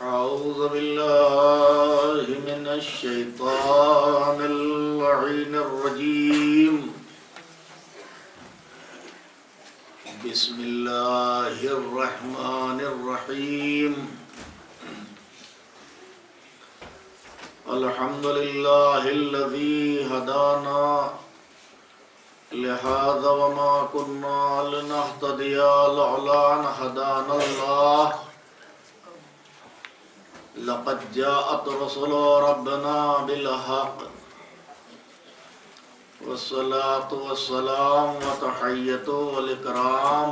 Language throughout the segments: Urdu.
أعوذ بالله من الشيطان اللعين الرجيم. بسم الله الرحمن الرحيم. الحمد لله الذي هدانا لهذا وما كنا لنهتدي لولا أن هدانا الله. لقد جاءت رسل ربنا بالحق والصلاة والسلام وتحية والإكرام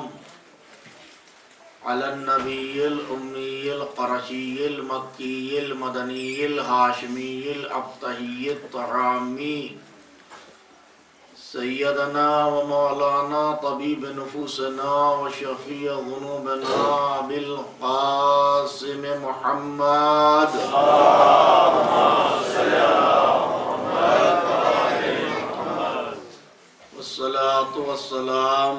على النبي الأمي القرشي المكي المدني الهاشمي الأبطحي الطعامي سيدنا ومولانا طبيب نفوسنا وشفيع ذنوبنا بالقاسم محمد والصلاة والسلام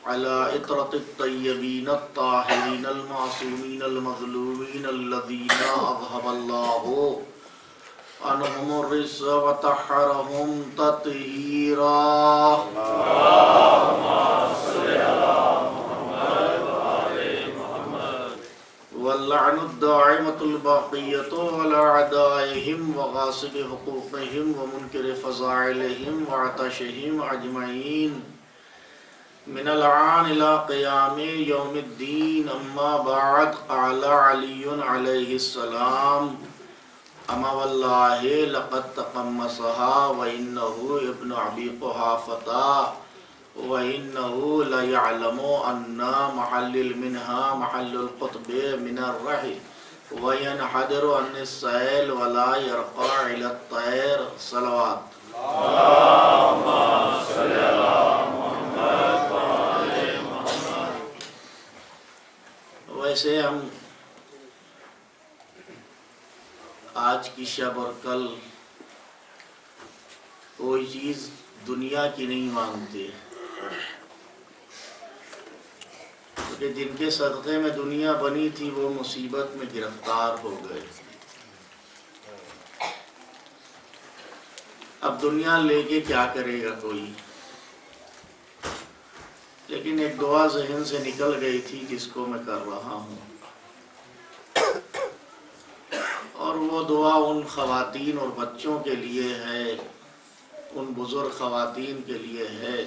على عطرة الطيبين الطاهرين المعصومين المظلومين الذين أذهب الله عنهم الرجس وطهرهم تطهيرا. واللعن الداعمة الباقية على أعدائهم وغاصب حقوقهم ومنكر فضائلهم وعطشهم أجمعين من الآن إلى قيام يوم الدين. أما بعد، قال علي عليه السلام: اما واللہ لقد تقمصها وإنه ابن أبي قحافة وإنه ليعلم أن محل المنها محل القطب من الرحل وينحدر عن السيل ولا يرقى إلى الطير. صلوات. اللهم صل على محمد وعلى محمد. ویسے ہم آج کی شب اور کل کوئی چیز دنیا کی نہیں مانگتے، کیونکہ جن کے صدقے میں دنیا بنی تھی وہ مصیبت میں گرفتار ہو گئے. اب دنیا لے کے کیا کرے گا کوئی؟ لیکن ایک دعا ذہن سے نکل گئی تھی جس کو میں کر رہا ہوں، اور وہ دعا ان خواتین اور بچوں کے لیے ہے، ان بزرگ خواتین کے لیے ہے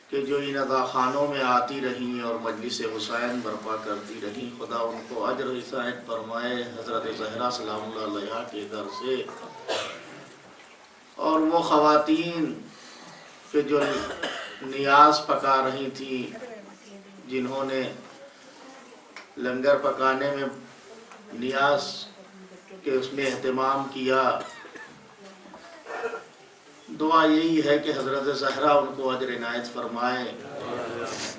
کہ جو ان اذاخانوں میں آتی رہیں اور مجلس حسین برپا کرتی رہیں. خدا ان کو اجر و ثواب فرمائے حضرت زہرا سلام اللہ علیہا کے در سے. اور وہ خواتین کہ جو نیاز پکا رہی تھیں، جنہوں نے لنگر پکانے میں نیاز کے اس میں اہتمام کیا، دعا یہی ہے کہ حضرت زہرا ان کو اجر عنایت فرمائے،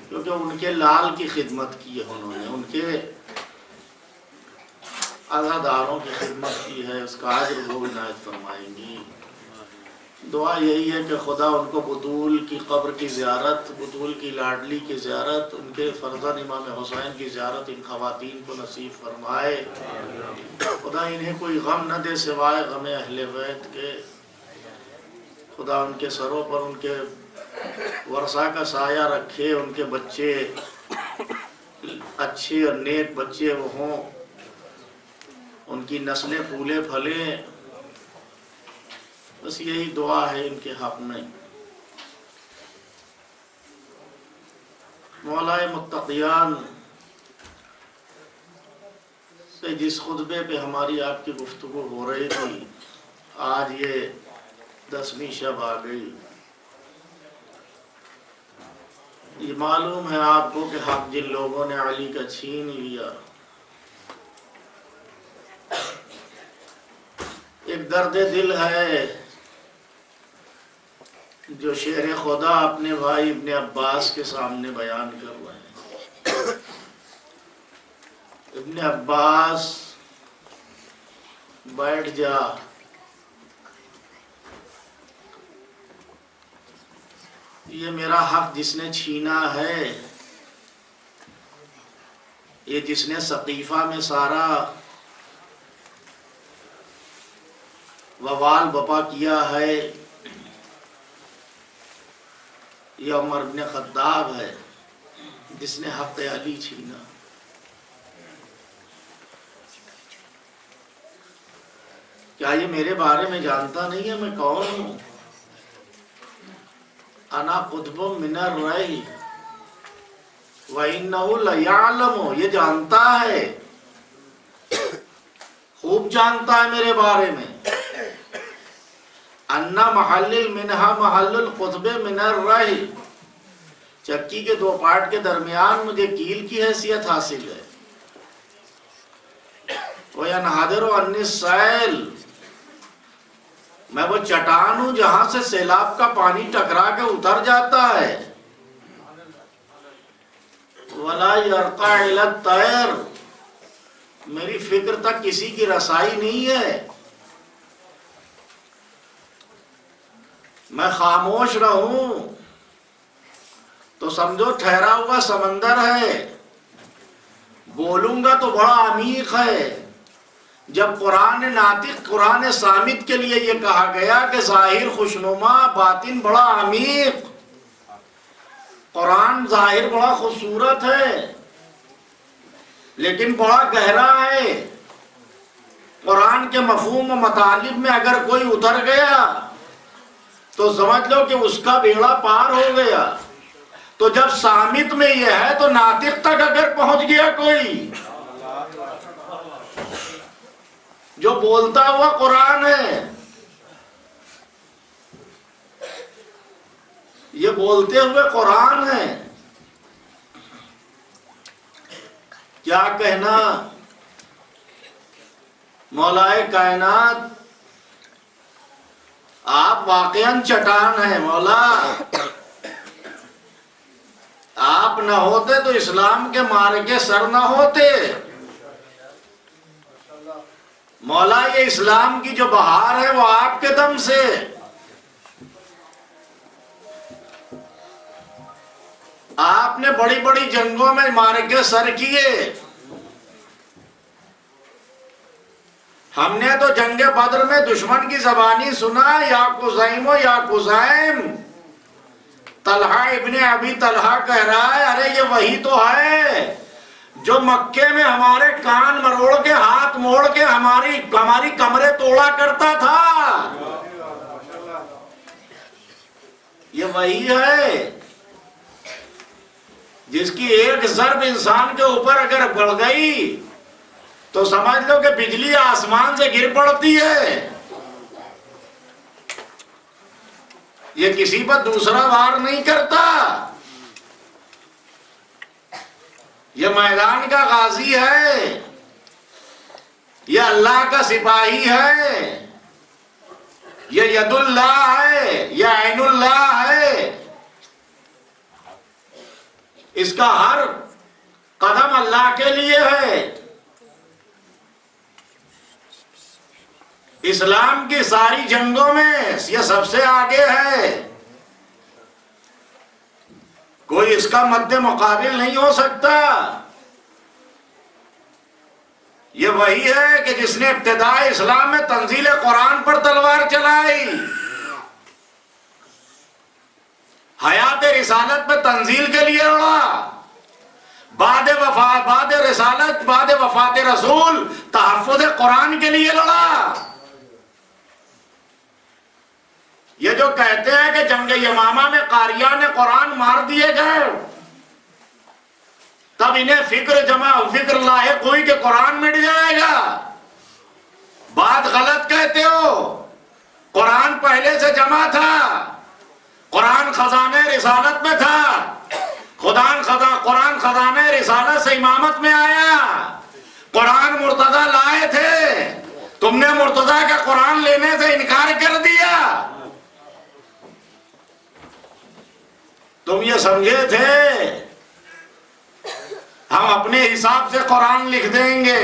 کیونکہ ان کے لال کی خدمت کی ہے انہوں نے، ان کے عزاداروں کی خدمت کی ہے، اس کا اجر وہ عنایت فرمائیں گی. دعا یہی ہے کہ خدا ان کو بطول کی قبر کی زیارت، بطول کی لاڈلی کی زیارت، ان کے فرزند امام حسین کی زیارت ان خواتین کو نصیب فرمائے. خدا انہیں کوئی غم نہ دے سوائے غم اہل بیت کے. خدا ان کے سروں پر ان کے ورثہ کا سایہ رکھے، ان کے بچے اچھے اور نیک بچے وہ ہوں، ان کی نسلیں پھولے پھلیں. بس یہی دعا ہے ان کے حق میں. مولائے متقیان سے جس خطبے پہ ہماری آپ کی گفتگو ہو رہی تھی، آج یہ 10ویں شب آ گئی. یہ معلوم ہے آپ کو کہ حق جن لوگوں نے علی کا چھین لیا. ایک درد دل ہے جو شیر خدا اپنے بھائی ابن عباس کے سامنے بیان کر رہے ہیں. ابن عباس بیٹھ جا، یہ میرا حق جس نے چھینا ہے یہ جس نے ثقیفہ میں سارا وبال بپا کیا ہے یہ عمر بن خطاب ہے جس نے حق علی چھینا. کیا یہ میرے بارے میں جانتا نہیں ہے میں کون ہوں؟ انا قطب من الرئی وَإِنَّهُ لَيَعْلَمُ، یہ جانتا ہے، خوب جانتا ہے میرے بارے میں. اَنَّ مَحَلِّ مِنْهَا مَحَلُّ الْقُطْبِ مِنَ الرَّحِ، چکی کے دو پارٹ کے درمیان مجھے کیل کی حیثیت حاصل ہے. وَيَنْحَدِرُ عَنِّ السَّائِلِ، میں وہ چٹان ہوں جہاں سے سیلاب کا پانی ٹکرا کے اتر جاتا ہے. وَلَا يَرْقَعْ إِلَى الطَّيْرِ، میری فکر تک کسی کی رسائی نہیں ہے. میں خاموش رہوں تو سمجھو ٹھہرا ہوا سمندر ہے، بولوں گا تو بڑا عمیق ہے. جب قرآن ناطق قرآن صامت کے لیے یہ کہا گیا کہ ظاہر خوشنما باطن بڑا عمیق، قرآن ظاہر بڑا خوبصورت ہے لیکن بڑا گہرا ہے. قرآن کے مفہوم و مطالب میں اگر کوئی اتر گیا تو سمجھ لو کہ اس کا بیڑا پار ہو گیا. تو جب صامت میں یہ ہے تو ناطق تک اگر پہنچ گیا کوئی، جو بولتا ہوا قرآن ہے، یہ بولتے ہوئے قرآن ہے، کیا کہنا مولائے کائنات آپ واقعاً چٹان ہیں. مولا آپ نہ ہوتے تو اسلام کے مارکے سر نہ ہوتے. مولا یہ اسلام کی جو بہار ہے وہ آپ کے دم سے. آپ نے بڑی بڑی جنگوں میں مارکے سر کیے، ہم نے تو جنگ بدر میں دشمن کی زبانی سنا، یا قزیم و یا قزیم. طلحہ ابن ابی طلحہ کہہ رہا ہے ارے یہ وہی تو ہے جو مکے میں ہمارے کان مروڑ کے ہاتھ موڑ کے ہماری کمرے توڑا کرتا تھا. یہ وہی ہے جس کی ایک ضرب انسان کے اوپر اگر پڑ گئی تو سمجھ لو کہ بجلی آسمان سے گر پڑتی ہے. یہ کسی پر دوسرا وار نہیں کرتا. یہ میدان کا غازی ہے، یہ اللہ کا سپاہی ہے، یہ ید اللہ ہے، یہ عین اللہ ہے. اس کا ہر قدم اللہ کے لیے ہے. اسلام کی ساری جنگوں میں یہ سب سے آگے ہے، کوئی اس کا مد مقابل نہیں ہو سکتا. یہ وہی ہے کہ جس نے ابتداء اسلام میں تنزیل قرآن پر تلوار چلائی، حیات رسالت میں تنزیل کے لیے لڑا، بعد رسالت بعد وفات رسول تحفظ قرآن کے لیے لڑا. یہ جو کہتے ہیں کہ جنگ یمامہ میں قاریان قرآن مار دیے گئے، تب انہیں فکر لاحق ہوئی کہ قرآن مٹ جائے گا. بات غلط کہتے ہو، قرآن پہلے سے جمع تھا، قرآن خزانہ رسالت میں تھا، قرآن خزانہ رسالت سے امامت میں آیا. قرآن مرتضیٰ لائے تھے، تم نے مرتضیٰ کا قرآن لینے سے انکار کر دیا. تم یہ سمجھے تھے ہم اپنے حساب سے قرآن لکھ دیں گے.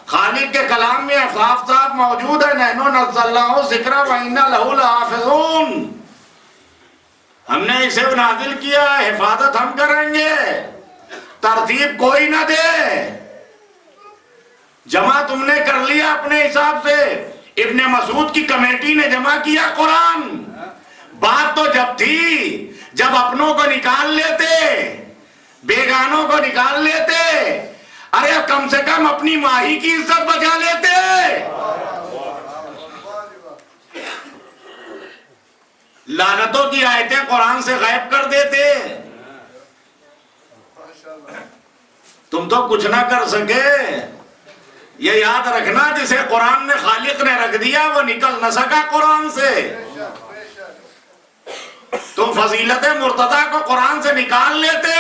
خالق کے کلام میں صاف صاف موجود ہے، نحن نزلنا ذکر وإنا لہ لحافظون. ہم نے اسے نازل کیا، حفاظت ہم کریں گے. ترتیب کوئی نہ دے، جمع تم نے کر لیا اپنے حساب سے۔ ابن مسعود کی کمیٹی نے جمع کیا قرآن۔ بات تو جب تھی جب اپنوں کو نکال لیتے، بیگانوں کو نکال لیتے، ارے کم سے کم اپنی ماہی کی عزت بچا لیتے۔ لعنتوں کی آیتیں قرآن سے غائب کر دیتے۔ تم تو کچھ نہ کر سکے۔ یہ یاد رکھنا، جسے قرآن نے خالق نے رکھ دیا وہ نکل نہ سکا قرآن سے۔ تم فضیلت مرتضی کو قرآن سے نکال لیتے۔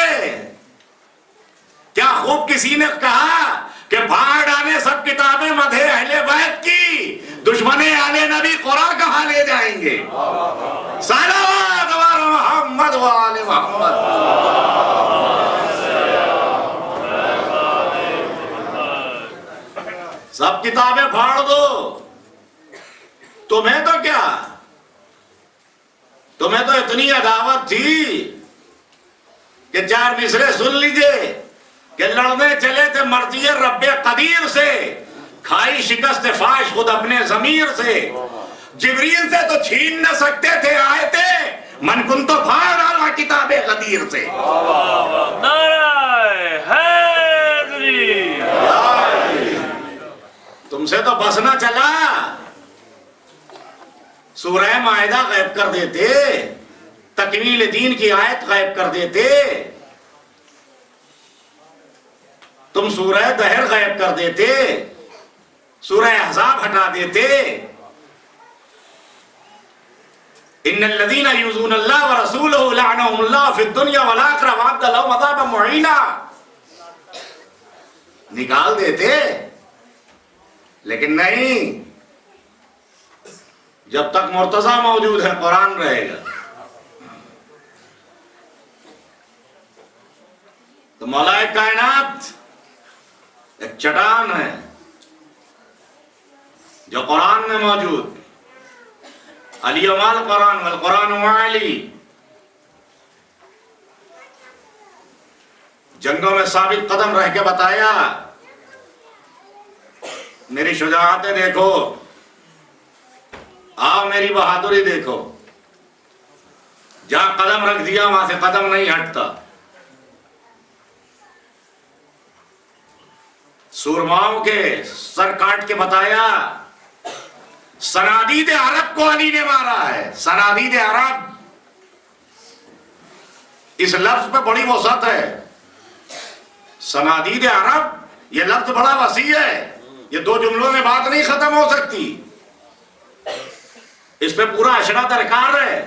کیا خوب کسی نے کہا کہ بھاڑ ڈالے سب کتابیں مدح اہل بیت کی، دشمن آل نبی قرآن کہاں لے جائیں گے؟ صلوات علی محمد و آل محمد۔ سب کتابیں پھاڑ دو، تمہیں تو کیا، تمہیں تو اتنی عداوت تھی کہ 4 مصرے سن لیجئے کہ لڑنے چلے تھے مرضی رب قدیر سے، کھائی شکست فاش خود اپنے ضمیر سے، جبریل سے تو چھین نہ سکتے تھے آیتیں، من کن تو پھاڑ ڈالا کتاب غدیر سے۔ نعرہ حیدری، تم سے تو بس نہ چلا، سورہ مائدہ غائب کر دیتے، تکمیل دین کی آیت غائب کر دیتے، تم سورہ دہر غائب کر دیتے، سورہ احزاب ہٹا دیتے۔ ان الذین یؤذون اللہ ورسولہ لعنہم اللہ فی الدنیا والآخرہ وأعد لہم عذابا مہینا، نکال دیتے، لیکن نہیں، جب تک مرتضی موجود ہے قرآن رہے گا۔ تو مولا کائنات ایک چٹان ہے جو قرآن میں موجود، علی مال قرآن والقرآن معلی، جنگوں میں ثابت قدم رہ کے بتایا، میری شجاعتیں دیکھو، آؤ میری بہادری دیکھو، جہاں قدم رکھ دیا وہاں سے قدم نہیں ہٹتا۔ سورماؤں کے سر کاٹ کے بتایا، صنادید عرب کو علی نے مارا ہے۔ صنادید عرب، اس لفظ پہ بڑی وسعت ہے۔ صنادید عرب، یہ لفظ بڑا وسیع ہے، یہ 2 جملوں میں بات نہیں ختم ہو سکتی، اس پہ پورا اشرا درکار ہے۔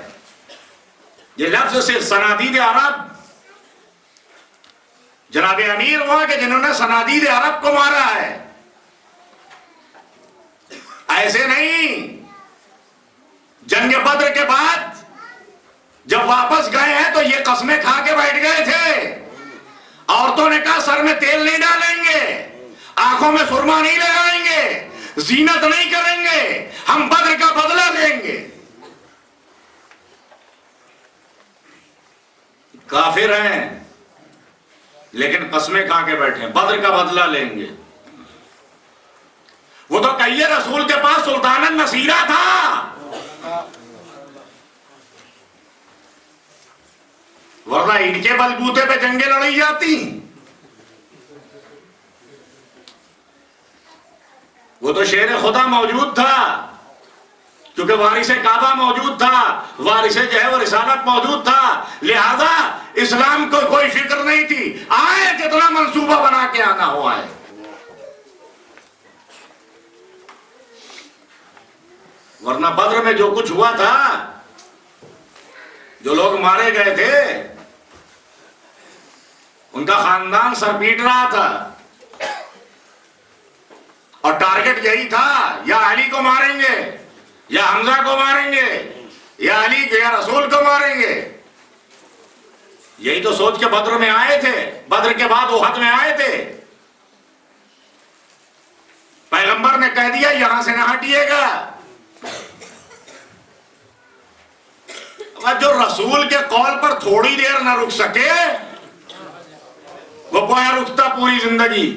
یہ لفظ صرف صنادید عرب، جناب امیر ہوا کہ جنہوں نے صنادید عرب کو مارا ہے، ایسے نہیں۔ جنگ بدر کے بعد جب واپس گئے ہیں تو یہ قسمیں کھا کے بیٹھ گئے تھے، عورتوں نے کہا سر میں تیل نہیں ڈالیں گے، آنکھوں میں سرما نہیں لگائیں گے، زینت نہیں کریں گے، ہم بدر کا بدلہ لیں گے۔ کافر ہیں لیکن قسمیں کھا کے بیٹھے، بدر کا بدلہ لیں گے۔ وہ تو کہیے رسول کے پاس سلطان النصیرہ تھا، ورنہ ان کے بلبوتے پہ جنگیں لڑی جاتی۔ وہ تو شیر خدا موجود تھا، کیونکہ وارث کعبہ موجود تھا، وارث جو ہے وہ رسالت موجود تھا، لہذا اسلام کو کوئی فکر نہیں تھی، آئے جتنا منصوبہ بنا کے آنا ہوا ہے۔ ورنہ بدر میں جو کچھ ہوا تھا، جو لوگ مارے گئے تھے، ان کا خاندان سر پیٹ رہا تھا، اور ٹارگٹ یہی تھا، یا علی کو ماریں گے، یا حمزہ کو ماریں گے، یا علی کو یا رسول کو ماریں گے۔ یہی تو سوچ کے بدر میں آئے تھے، بدر کے بعد احد میں آئے تھے۔ پیغمبر نے کہہ دیا یہاں سے نہ ہٹیے گا۔ جو رسول کے قول پر تھوڑی دیر نہ رک سکے، وہ پویا رکتا پوری زندگی.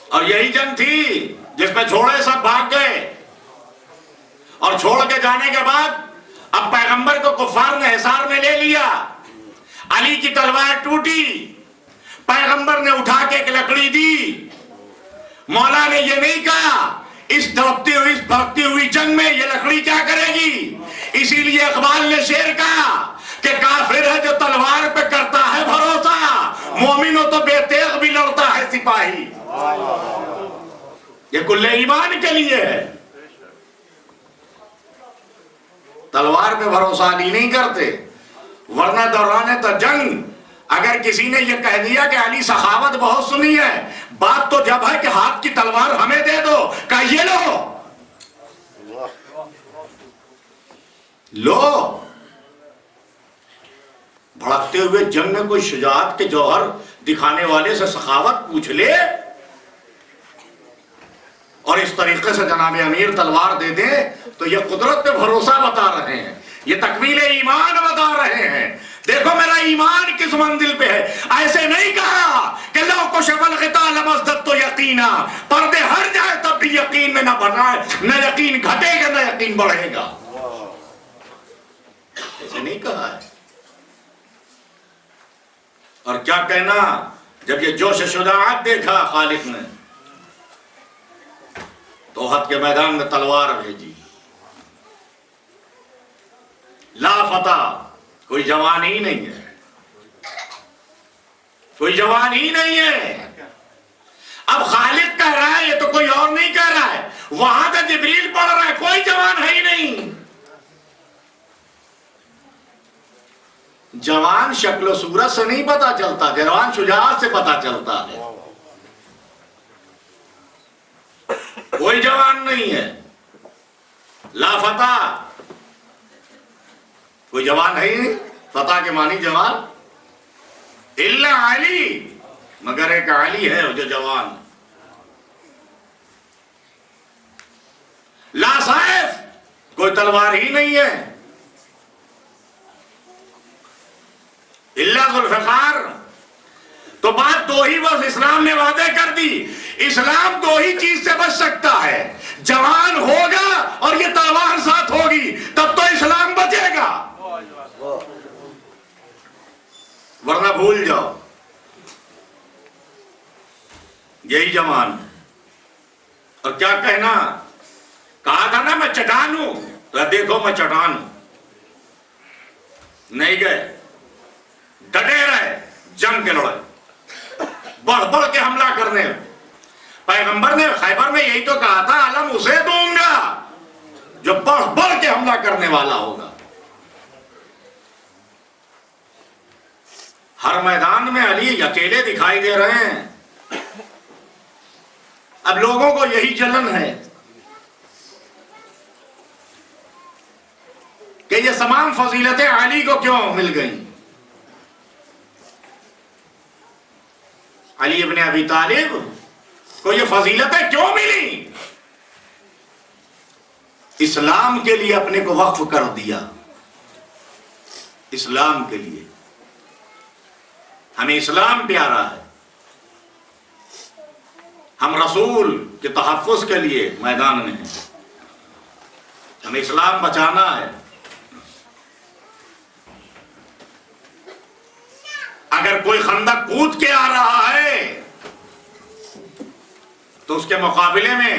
اور یہی جنگ تھی جس میں چھوڑے سب بھاگ گئے، اور چھوڑ کے جانے کے بعد اب پیغمبر کو کفار نے حصار میں لے لیا. علی کی تلوار ٹوٹی، پیغمبر نے اٹھا کے ایک لکڑی دی. مولا نے یہ نہیں کہا اس بھگتی ہوئی جنگ میں یہ لکڑی کیا کرے گی. اسی لیے اقبال نے شعر کہا کہ کافر ہے جو تلوار پہ کرتا ہے بھروسہ، مومن ہو تو بے تیغ بھی لڑتا ہے سپاہی. یہ کل ایمان کے لیے ہے. تلوار پہ بھروسہ علی نہیں کرتے، ورنہ دوران تو جنگ اگر کسی نے یہ کہہ دیا کہ علی سخاوت بہت سنی ہے، بات تو جب ہے کہ ہاتھ کی تلوار ہمیں دے دو، کہا یہ لو. بھڑکتے ہوئے جنگ میں کوئی شجاعت کے جوہر دکھانے والے سے سخاوت پوچھ لے اور اس طریقے سے جناب امیر تلوار دے دے تو یہ قدرت پہ بھروسہ بتا رہے ہیں، یہ تکمیل ایمان بتا رہے ہیں. دیکھو میرا ایمان کس منزل پہ ہے. ایسے نہیں کہا کہ لو کشف الغطاء لمزددت یقینا، پردے ہٹ جائے تب بھی یقین میں نہ بڑھنا ہے، نہ یقین گھٹے گا نہ یقین بڑھے گا. ایسے نہیں کہا ہے. اور کیا کہنا جب یہ جوش شجاعت دیکھا خالق نے تو احد کے میدان میں تلوار بھیجی. لا فتح، کوئی جوان ہی نہیں ہے، کوئی جوان ہی نہیں ہے. اب خالق کہہ رہا ہے، یہ تو کوئی اور نہیں کہہ رہا ہے. وہاں تو جبریل پڑھ رہا ہے، کوئی جوان ہے ہی نہیں. جوان شکل و صورت سے نہیں پتا چلتا، جوان شجاعت سے پتا چلتا ہے. کوئی جوان نہیں ہے. لا فتح، کوئی جوان ہے ہی نہیں. فتح کے معنی جوان. الا علی، مگر ایک علی ہے جو جوان. لا سیف، کوئی تلوار ہی نہیں ہے. الا ذوالفقار، تو بات دو ہی بس اسلام نے واضح کر دی. اسلام دو ہی چیز سے بچ سکتا ہے، جوان ہوگا اور یہ تلوار ساتھ ہوگی تب تو اسلام بچے گا، ورنہ بھول جاؤ. یہی جوان. اور کیا کہنا، کہا تھا نا میں چٹان ہوں، تو دیکھو میں چٹان ہوں. نہیں گئے، ڈٹے رہے، جنگ کے لڑے، بڑھ بڑھ کے حملہ کرنے. پیغمبر نے خیبر میں یہی تو کہا تھا علم اسے دوں گا جو بڑھ بڑھ کے حملہ کرنے والا ہوگا. ہر میدان میں علی اکیلے دکھائی دے رہے ہیں. اب لوگوں کو یہی جلن ہے کہ یہ تمام فضیلتیں علی کو کیوں مل گئیں. علی ابن ابی طالب کو یہ فضیلتیں کیوں ملی؟ اسلام کے لیے اپنے کو وقف کر دیا. اسلام کے لیے. ہمیں اسلام پیارا ہے، ہم رسول کے تحفظ کے لیے میدان میں ہیں. ہمیں اسلام بچانا ہے. اگر کوئی خندق کود کے آ رہا ہے تو اس کے مقابلے میں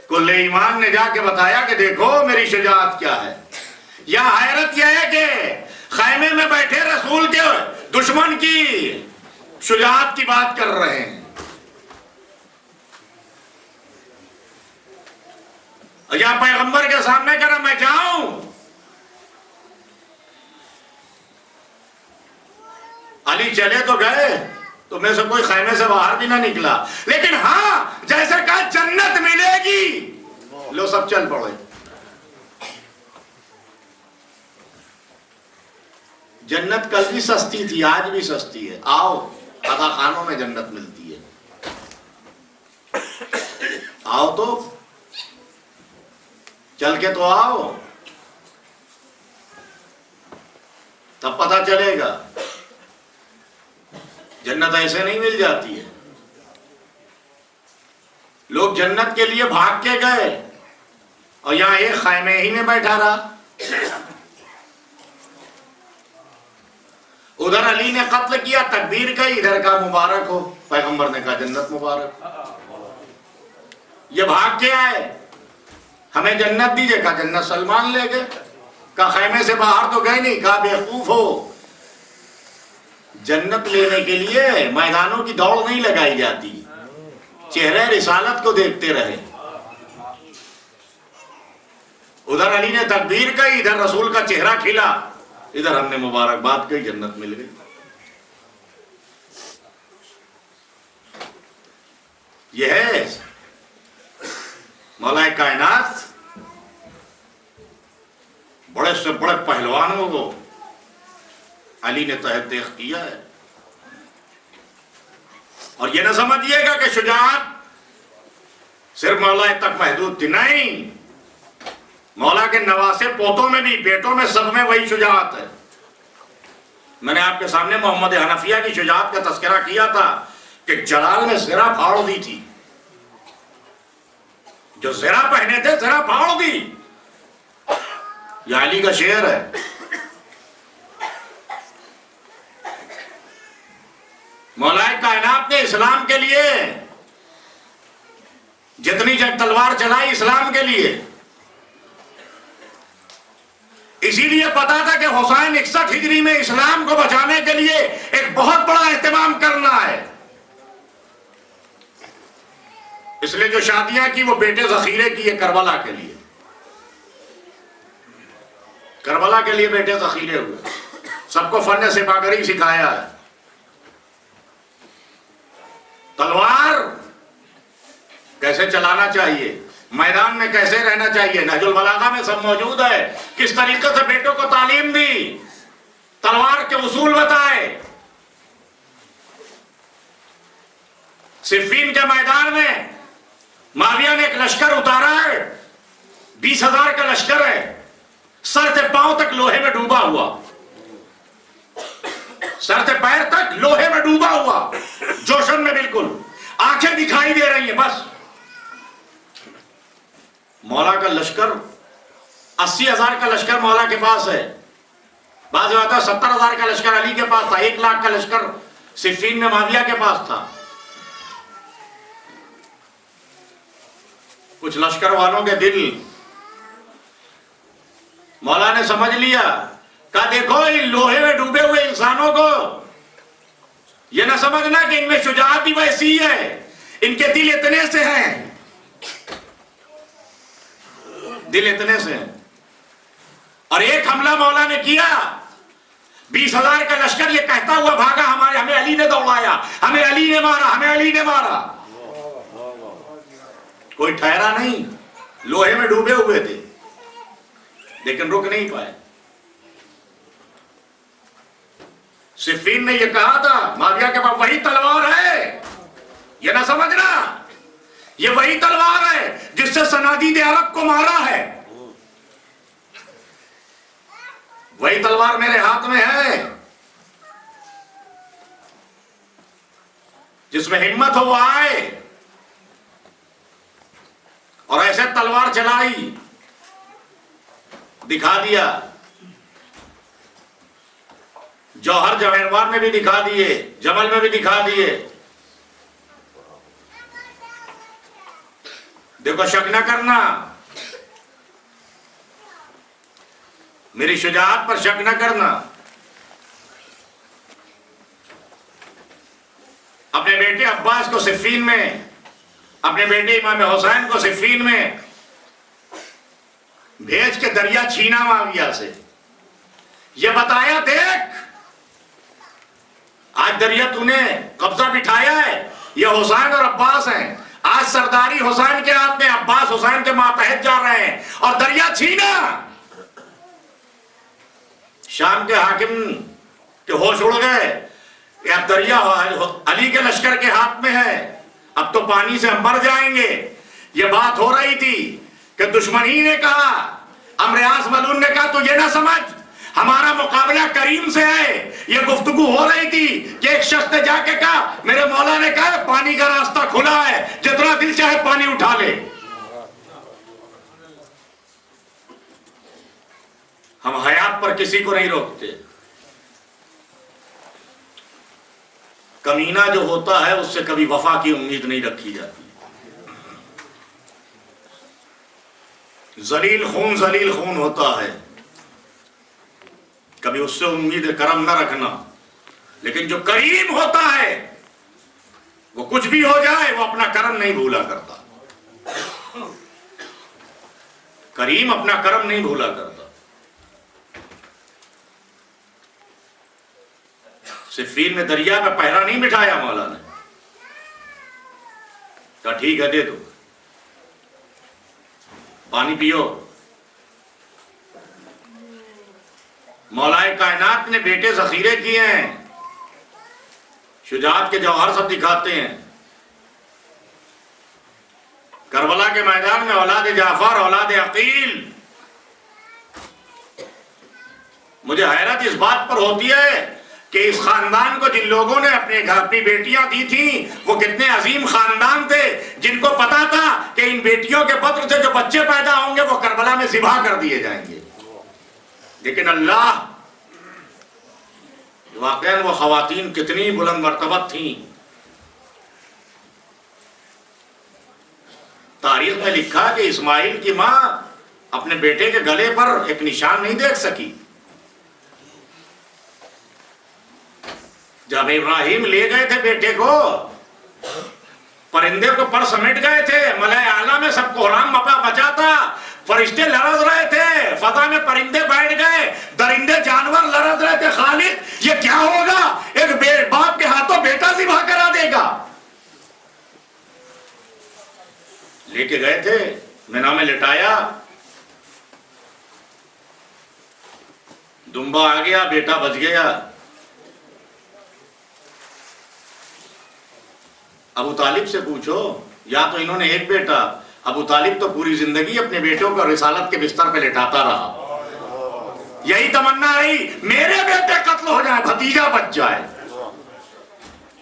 کل ایمان نے جا کے بتایا کہ دیکھو میری شجاعت کیا ہے. یا حیرت یہ ہے کہ خیمے میں بیٹھے رسول کے دشمن کی شجاعت کی بات کر رہے ہیں. یا پیغمبر کے سامنے کہا میں جاؤں. علی چلے تو گئے تو میں سے کوئی خیمے سے باہر بھی نہ نکلا. لیکن ہاں جیسے کہا جنت ملے گی، لو سب چل پڑے. جنت کل بھی سستی تھی، آج بھی سستی ہے. آؤ، آقا خانوں میں جنت ملتی ہے. آؤ تو چل کے تو آؤ. تب پتہ چلے گا جنت ایسے نہیں مل جاتی ہے. لوگ جنت کے لیے بھاگ کے گئے اور یہاں ایک خیمے ہی میں بیٹھا رہا. ادھر علی نے قتل کیا، تکبیر کا، ادھر کا مبارک ہو. پیغمبر نے کہا جنت مبارک. یہ بھاگ کے آئے، ہمیں جنت دیجئے، کہا جنت سلمان لے گئے. کہا خیمے سے باہر تو گئے نہیں. کہا بیوقوف ہو، جنت لینے کے لیے میدانوں کی دوڑ نہیں لگائی جاتی، چہرے رسالت کو دیکھتے رہے. ادھر علی نے تکبیر کہی، ادھر رسول کا چہرہ کھلا، ادھر ہم نے مبارکباد کہی، جنت مل گئی. یہ ہے مولا کائنات. بڑے سے بڑے پہلوانوں کو علی نے تحت دیکھ کیا ہے. اور یہ نہ سمجھیے گا کہ شجاعت صرف مولا تک محدود تھی، نہیں، مولا کے نواسے پوتوں میں بھی، بیٹوں میں، سب میں وہی شجاعت ہے. میں نے آپ کے سامنے محمد حنفیہ کی شجاعت کا تذکرہ کیا تھا کہ جلال نے زرہ پھاڑ دی تھی. جو زرہ پہنے تھے زرہ پھاڑ دی. یہ علی کا شعر ہے. مولا کائنات نے اسلام کے لیے جتنی جنگ تلوار چلائی اسلام کے لیے، اسی لیے پتا تھا کہ حسین 61 ہجری میں اسلام کو بچانے کے لیے ایک بہت بڑا اہتمام کرنا ہے. اس لیے جو شادیاں کی وہ بیٹے ذخیرے کی ہے کربلا کے لیے. کربلا کے لیے بیٹے ذخیرے ہوئے. سب کو فن سپاہی سکھایا ہے. تلوار کیسے چلانا چاہیے، میدان میں کیسے رہنا چاہیے، نہج البلاغہ میں سب موجود ہے. کس طریقے سے بیٹوں کو تعلیم دی، تلوار کے اصول بتائے. صفین کے میدان میں معاویہ نے ایک لشکر اتارا ہے، 20,000 کا لشکر ہے، سر سے پاؤں تک لوہے میں ڈوبا ہوا، سر سے پیر تک لوہے میں ڈوبا ہوا، جوشن میں بالکل، آنکھیں دکھائی دے رہی ہیں بس. مولا کا لشکر 80,000 کا لشکر مولا کے پاس ہے. بعض بات ہے 70,000 کا لشکر علی کے پاس تھا، 1 لاکھ کا لشکر صفین میں معاویہ کے پاس تھا. کچھ لشکر والوں کے دل مولا نے سمجھ لیا. کہا دیکھو ان لوہے میں ڈوبے ہوئے انسانوں کو یہ نہ سمجھنا کہ ان میں شجاعت بھی ویسی ہے، ان کے دل اتنے سے ہیں، دل اتنے سے ہیں. اور ایک حملہ مولا نے کیا، 20,000 کا لشکر یہ کہتا ہوا بھاگا، ہمیں علی نے دوڑایا، ہمیں علی نے مارا، ہمیں علی نے مارا. کوئی ٹھہرا نہیں، لوہے میں ڈوبے ہوئے تھے لیکن رک نہیں پائے. صفین نے یہ کہا تھا معاویہ کے پاس وہی تلوار ہے، یہ نہ سمجھنا یہ وہی تلوار ہے جس سے صنادید عرب کو مارا ہے، وہی تلوار میرے ہاتھ میں ہے. جس میں ہمت ہو وہ آئے اور ایسے تلوار چلائی، دکھا دیا. جوہر جوہروار میں بھی دکھا دیے، جمل میں بھی دکھا دیے. دیکھو شک نہ کرنا، میری شجاعت پر شک نہ کرنا. اپنے بیٹے عباس کو صفین میں، اپنے بیٹے امام حسین کو صفین میں بھیج کے دریا چھینا معاویہ سے. یہ بتایا دیکھ آج دریا تو نے قبضہ بٹھایا ہے، یہ حسین اور عباس ہیں. آج سرداری حسین کے ہاتھ میں، عباس حسین کے ماتحت جا رہے ہیں اور دریا چھینا. شام کے حاکم کے ہوش اڑ گئے کہ اب دریا علی کے لشکر کے ہاتھ میں ہے، اب تو پانی سے ہم مر جائیں گے. یہ بات ہو رہی تھی کہ دشمن ہی نے کہا، امر عاص ملعون نے کہا تو یہ نہ سمجھ ہمارا مقابلہ کریم سے ہے. یہ گفتگو ہو رہی تھی کہ ایک شخص نے جا کے کہا میرے مولا نے کہا پانی کا راستہ کھلا ہے، جتنا دل چاہے پانی اٹھا لے. ہم حیات پر کسی کو نہیں روکتے. کمینہ جو ہوتا ہے اس سے کبھی وفا کی امید نہیں رکھی جاتی. ذلیل خون ہوتا ہے، کبھی اس سے امید کرم نہ رکھنا. لیکن جو کریم ہوتا ہے وہ کچھ بھی ہو جائے وہ اپنا کرم نہیں بھولا کرتا. کریم اپنا کرم نہیں بھولا کرتا. صفین میں دریا پہ پہرا نہیں بٹھایا مولا نے، کہا ٹھیک ہے دے دو، پانی پیو. مولائے کائنات نے بیٹے ذخیرے کیے ہیں، شجاعت کے جوہر سب دکھاتے ہیں. کربلا کے میدان میں اولاد جعفر، اولاد عقیل. مجھے حیرت اس بات پر ہوتی ہے کہ اس خاندان کو جن لوگوں نے اپنی بیٹیاں دی تھیں وہ کتنے عظیم خاندان تھے، جن کو پتا تھا کہ ان بیٹیوں کے بدر سے جو بچے پیدا ہوں گے وہ کربلا میں ذبح کر دیے جائیں گے. لیکن اللہ، واقعاً وہ خواتین کتنی بلند مرتبت تھیں. تاریخ میں لکھا کہ اسماعیل کی ماں اپنے بیٹے کے گلے پر ایک نشان نہیں دیکھ سکی. جب ابراہیم لے گئے تھے بیٹے کو، پرندے کو پر سمیٹ گئے تھے، ملائے اعلیٰ میں سب کو حرام مچا تھا، فرشتے لرز رہے تھے، فضا میں پرندے بیٹھ گئے، درندے جانور لرز رہے تھے. خالق یہ کیا ہوگا؟ ایک باپ کے ہاتھوں بیٹا ذبح کرا دے گا. لے کے گئے تھے، مینا میں لٹایا، دمبا آ گیا، بیٹا بچ گیا. ابو طالب سے پوچھو، یا تو انہوں نے ایک بیٹا، ابو طالب تو پوری زندگی اپنے بیٹوں کو رسالت کے بستر پہ لٹاتا رہا. یہی تمنا رہی میرے بیٹے قتل ہو جائے، بھتیجا بچ جائے.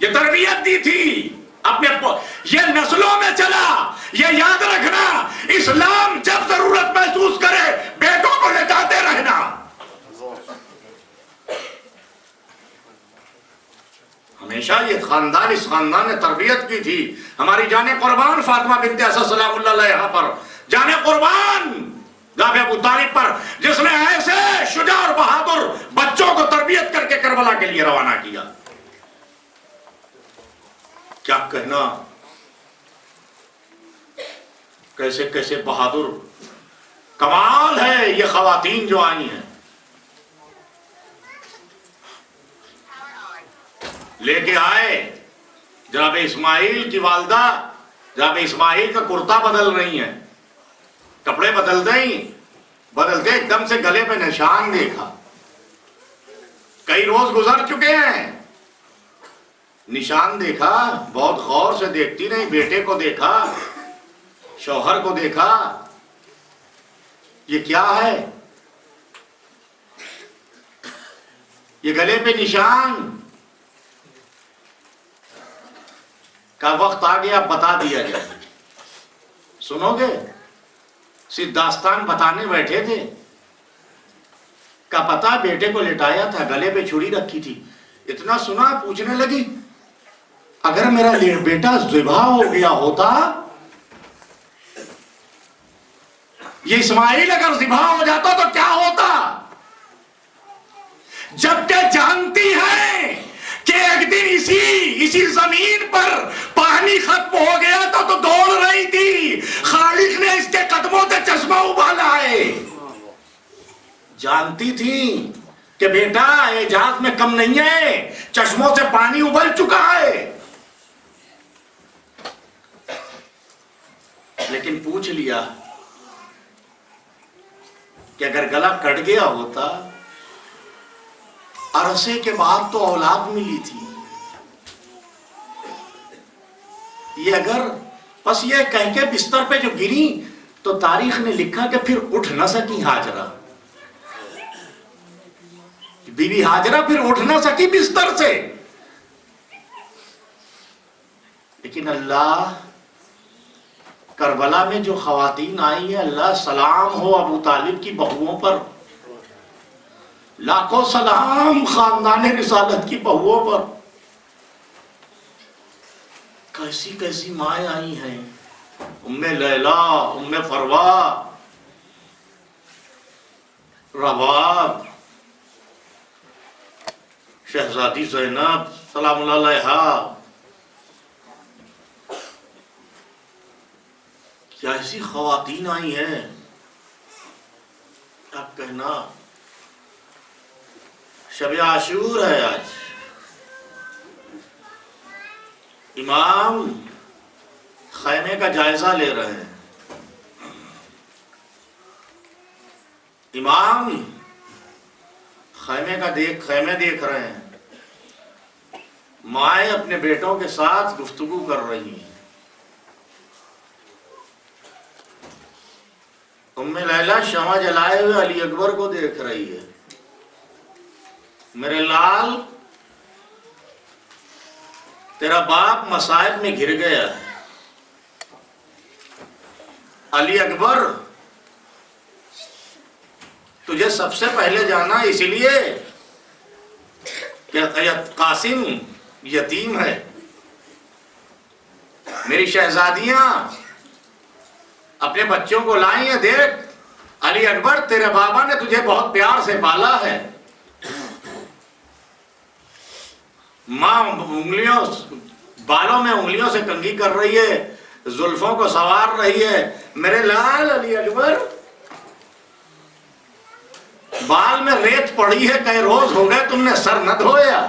یہ تربیت دی تھی اپنے یہ نسلوں میں چلا. یہ یاد رکھنا، اسلام جب ضرورت محسوس کرے بیٹوں کو لٹاتے رہنا. ہمیشہ یہ خاندان، اس خاندان نے تربیت کی تھی. ہماری جانے قربان فاطمہ بنت اسد سلام اللہ علیہا پر، جانے قربان جناب ابو طالب پر، جس نے ایسے شجاع اور بہادر بچوں کو تربیت کر کے کربلا کے لیے روانہ کیا. کیا کہنا، کیسے کیسے بہادر، کمال ہے یہ خواتین جو آئی ہیں. لے کے آئے جناب اسماعیل کی والدہ، جناب اسماعیل کا کرتا بدل رہی ہیں، کپڑے بدل دیں، بدلتے ایک دم سے گلے پہ نشان دیکھا. کئی روز گزر چکے ہیں، نشان دیکھا، بہت غور سے دیکھتی نہیں، بیٹے کو دیکھا، شوہر کو دیکھا، یہ کیا ہے؟ یہ گلے پہ نشان کا وقت آ گیا، بتا دیا جائے. سنو گے؟ صرف داستان بتانے بیٹھے تھے. کا پتا بیٹے کو لٹایا تھا، گلے پہ چھری رکھی تھی. اتنا سنا، پوچھنے لگی اگر میرا بیٹا ذبح ہو گیا ہوتا، یہ اسماعیل اگر ذبح ہو جاتا تو کیا ہوتا؟ جبکہ جانتی ہے کہ ایک دن اسی زمین پر پانی ختم ہو گیا تھا تو دوڑ رہی تھی، خالق نے اس کے قدموں سے چشمہ ابالا ہے. جانتی تھی کہ بیٹا اعجاز میں کم نہیں ہے، چشموں سے پانی ابل چکا ہے. لیکن پوچھ لیا کہ اگر گلا کٹ گیا ہوتا، عرصے کے بعد تو اولاد ملی تھی، یہ اگر بس یہ کہہ کے بستر پہ جو گری تو تاریخ نے لکھا کہ پھر اٹھ نہ سکی ہاجرہ. بی بی ہاجرہ پھر اٹھ نہ سکی بستر سے، لیکن اللہ کربلا میں جو خواتین آئی ہیں، اللہ سلام ہو ابو طالب کی بہوؤں پر، لاکھوں سلام خاندان رسالت کی بہوؤں پر. کیسی کیسی مائیں آئی ہیں، ام لیلا، ام فروا، رباب، شہزادی زینب سلام اللہ علیہا. کیا ایسی خواتین آئی ہیں، کیا کہنا. شب عاشور ہے آج. امام خیمے کا جائزہ لے رہے ہیں. امام خیمے دیکھ رہے ہیں. مائیں اپنے بیٹوں کے ساتھ گفتگو کر رہی ہیں. ام لیلا شمع جلائے ہوئے علی اکبر کو دیکھ رہی ہے. میرے لال، تیرا باپ مصائب میں گر گیا ہے. علی اکبر، تجھے سب سے پہلے جانا اس لیے کہ قاسم یتیم ہے. میری شہزادیاں اپنے بچوں کو لائی ہیں. دیکھ علی اکبر، تیرے بابا نے تجھے بہت پیار سے پالا ہے. ماں بالوں میں انگلیوں سے کنگھی کر رہی ہے، زلفوں کو سنوار رہی ہے. میرے لال علی اکبر، بال میں ریت پڑی ہے، کئی روز ہو گئے تم نے سر نہ دھویا.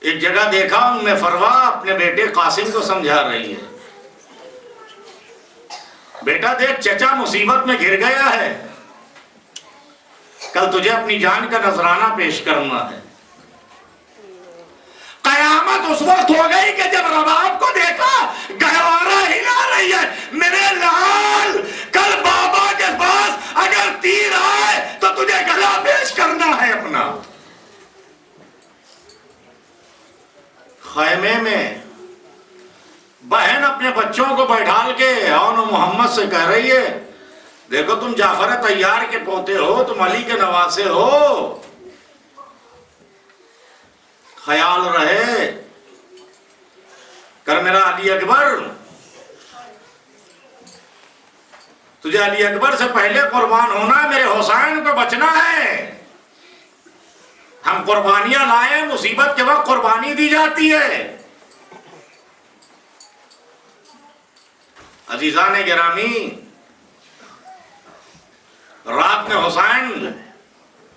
ایک جگہ دیکھا ام فروا اپنے بیٹے قاسم کو سمجھا رہی ہے. بیٹا دیکھ، چچا مصیبت میں گر گیا ہے، کل تجھے اپنی جان کا نذرانہ پیش کرنا ہے. قیامت اس وقت ہو گئی کہ جب رباب کو دیکھا گہوارہ ہلا رہی ہے. میرے لال، کل بابا کے پاس اگر تیر آئے تو تجھے گلا پیش کرنا ہے اپنا. خیمے میں بہن اپنے بچوں کو بیٹھال کے اون محمد سے کہہ رہی ہے، دیکھو تم جعفر طیار کے پوتے ہو، تم علی کے نواسے ہو، خیال رہے. کر میرا علی اکبر، تجھے علی اکبر سے پہلے قربان ہونا ہے، میرے حسین کو بچنا ہے. ہم قربانیاں لائیں، مصیبت کے وقت قربانی دی جاتی ہے. عزیزان گرامی، رات میں حسین